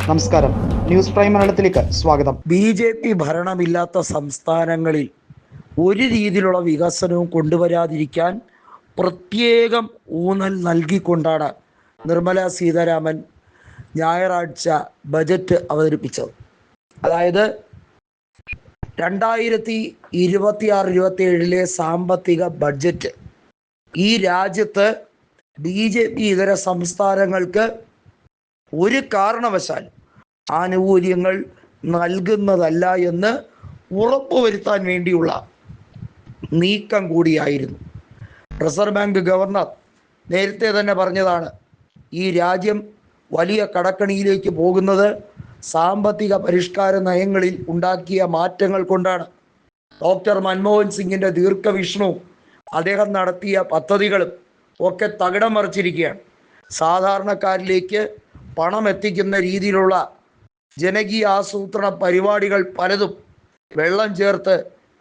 നമസ്കാരം, news prime മലയാളത്തിലേക്ക് സ്വാഗതം. ബി.ജെ.പി. ഭരണമില്ലാത്ത സംസ്ഥാനങ്ങളിൽ ഒരു രീതിയിലുള്ള വികസനവും കൊണ്ടുവരാതിരിക്കാൻ പ്രത്യേകം ഊന്നൽ നൽകിക്കൊണ്ടാണ് നിർമ്മല സീതാരാമൻ ഞായറാഴ്ച ബജറ്റ് അവതരിപ്പിച്ചത്. അതായത് 2026-27 സാമ്പത്തിക ബഡ്ജറ്റ് ഈ രാജ്യത്ത് ബി.ജെ.പി. ഇതര സംസ്ഥാനങ്ങൾക്ക് ഒരു കാരണവശാൽ ആനുകൂല്യങ്ങൾ നൽകുന്നതല്ല എന്ന് ഉറപ്പുവരുത്താൻ വേണ്ടിയുള്ള നീക്കം കൂടിയായിരുന്നു. റിസർവ് ബാങ്ക് ഗവർണർ നേരത്തെ തന്നെ പറഞ്ഞതാണ്, ഈ രാജ്യം വലിയ കടക്കണിയിലേക്ക് പോകുന്നത് സാമ്പത്തിക പരിഷ്കാര നയങ്ങളിൽ ഉണ്ടാക്കിയ മാറ്റങ്ങൾ കൊണ്ടാണ്. ഡോക്ടർ മൻമോഹൻ സിംഗിൻ്റെ ദീർഘവീക്ഷണവും അദ്ദേഹം നടത്തിയ പദ്ധതികളും ഒക്കെ തകിടം മറിച്ചിരിക്കുകയാണ്. സാധാരണക്കാരിലേക്ക് പണം എത്തിക്കുന്ന രീതിയിലുള്ള ജനകീയ ആസൂത്രണ പരിപാടികൾ പലതും വെള്ളം ചേർത്ത്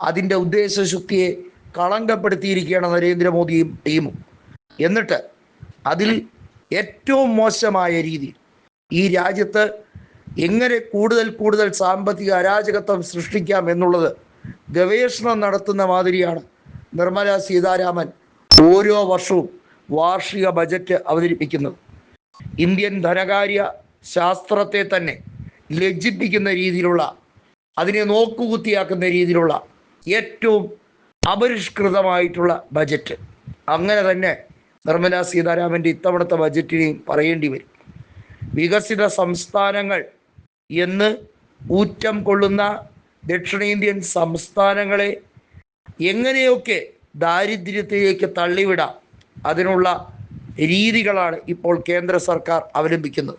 അതിൻ്റെ ഉദ്ദേശശുദ്ധിയെ കളങ്കപ്പെടുത്തിയിരിക്കുകയാണ് നരേന്ദ്രമോദിയും ടീമും. എന്നിട്ട് അതിൽ ഏറ്റവും മോശമായ രീതിയിൽ ഈ രാജ്യത്ത് എങ്ങനെ കൂടുതൽ സാമ്പത്തിക അരാജകത്വം സൃഷ്ടിക്കാം എന്നുള്ളത് ഗവേഷണം നടത്തുന്ന മാതിരിയാണ് നിർമ്മല സീതാരാമൻ ഓരോ വർഷവും വാർഷിക ബജറ്റ് അവതരിപ്പിക്കുന്നത്. ഇന്ത്യൻ ധനകാര്യ ശാസ്ത്രത്തെ തന്നെ ലജ്ജിപ്പിക്കുന്ന രീതിയിലുള്ള, അതിനെ നോക്കുകുത്തിയാക്കുന്ന രീതിയിലുള്ള ഏറ്റവും അപരിഷ്കൃതമായിട്ടുള്ള ബജറ്റ്. അങ്ങനെ തന്നെ നിർമ്മല സീതാരാമൻ്റെ ഇത്തവണത്തെ ബജറ്റിനെയും പറയേണ്ടി വരും. വികസിത സംസ്ഥാനങ്ങൾ എന്ന് ഊറ്റം കൊള്ളുന്ന ദക്ഷിണേന്ത്യൻ സംസ്ഥാനങ്ങളെ എങ്ങനെയൊക്കെ ദാരിദ്ര്യത്തിലേക്ക് തള്ളിവിടാം, അതിനുള്ള രീതികളാണ് ഇപ്പോൾ കേന്ദ്ര സർക്കാർ അവലംബിക്കുന്നത്.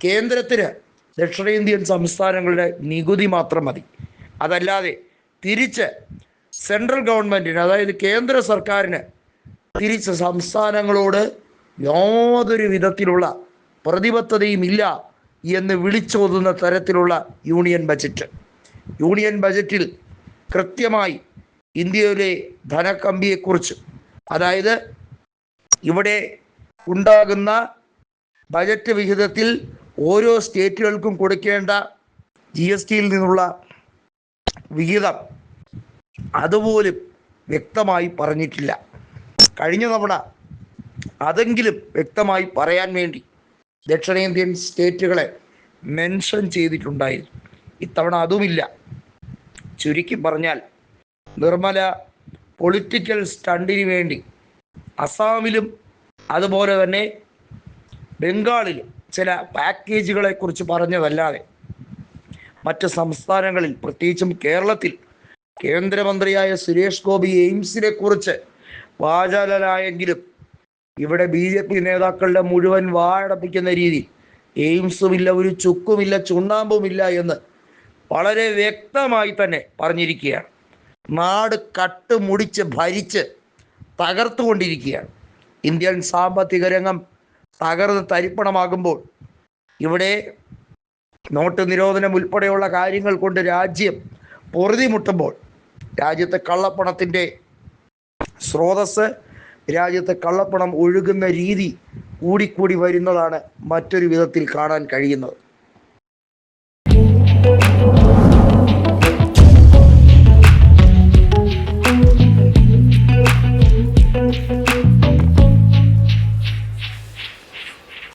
കേന്ദ്രത്തിന് ദക്ഷിണേന്ത്യൻ സംസ്ഥാനങ്ങളുടെ നികുതി മാത്രം മതി. അതല്ലാതെ തിരിച്ച് സെൻട്രൽ ഗവൺമെൻറ്റിന്, അതായത് കേന്ദ്ര സർക്കാരിന് തിരിച്ച് സംസ്ഥാനങ്ങളോട് യാതൊരു വിധത്തിലുള്ള പ്രതിബദ്ധതയും ഇല്ല എന്ന് വിളിച്ചോതുന്ന തരത്തിലുള്ള യൂണിയൻ ബജറ്റിൽ കൃത്യമായി ഇന്ത്യയിലെ ധനക്കമ്പിയെക്കുറിച്ച്, അതായത് ഇവിടെ ഉണ്ടാകുന്ന ബജറ്റ് വിഹിതത്തിൽ ഓരോ സ്റ്റേറ്റുകൾക്കും കൊടുക്കേണ്ട GSTയിൽ നിന്നുള്ള വിഹിതം അതുപോലും വ്യക്തമായി പറഞ്ഞിട്ടില്ല. കഴിഞ്ഞ തവണ അതെങ്കിലും വ്യക്തമായി പറയാൻ വേണ്ടി ദക്ഷിണേന്ത്യൻ സ്റ്റേറ്റുകളെ മെൻഷൻ ചെയ്തിട്ടുണ്ടായിരുന്നു. ഇത്തവണ അതുമില്ല. ചുരുക്കി പറഞ്ഞാൽ നിർമ്മല പൊളിറ്റിക്കൽ സ്റ്റണ്ടിന് വേണ്ടി അസാമിലും അതുപോലെ തന്നെ ബംഗാളിലും ചില പാക്കേജുകളെ കുറിച്ച് പറഞ്ഞതല്ലാതെ മറ്റ് സംസ്ഥാനങ്ങളിൽ, പ്രത്യേകിച്ചും കേരളത്തിൽ കേന്ദ്രമന്ത്രിയായ സുരേഷ് ഗോപി എയിംസിനെ കുറിച്ച് വാചാലനായെങ്കിലും ഇവിടെ BJP നേതാക്കളുടെ മുഴുവൻ വായടപ്പിക്കുന്ന രീതിയിൽ എയിംസുമില്ല, ഒരു ചുക്കുമില്ല, ചുണ്ണാമ്പുമില്ല എന്ന് വളരെ വ്യക്തമായി തന്നെ പറഞ്ഞിരിക്കുകയാണ്. നാട് കട്ടുമുടിച്ച് ഭരിച്ച് തകർത്തുകൊണ്ടിരിക്കുകയാണ്. ഇന്ത്യൻ സാമ്പത്തിക രംഗം തകർന്ന് തരിപ്പണമാകുമ്പോൾ, ഇവിടെ നോട്ട് നിരോധനം ഉൾപ്പെടെയുള്ള കാര്യങ്ങൾ കൊണ്ട് രാജ്യം പൊറുതിമുട്ടുമ്പോൾ, രാജ്യത്തെ കള്ളപ്പണത്തിൻ്റെ സ്രോതസ്, രാജ്യത്തെ കള്ളപ്പണം ഒഴുകുന്ന രീതി കൂടിക്കൂടി വരുന്നതാണ് മറ്റൊരു വിധത്തിൽ കാണാൻ കഴിയുന്നത്.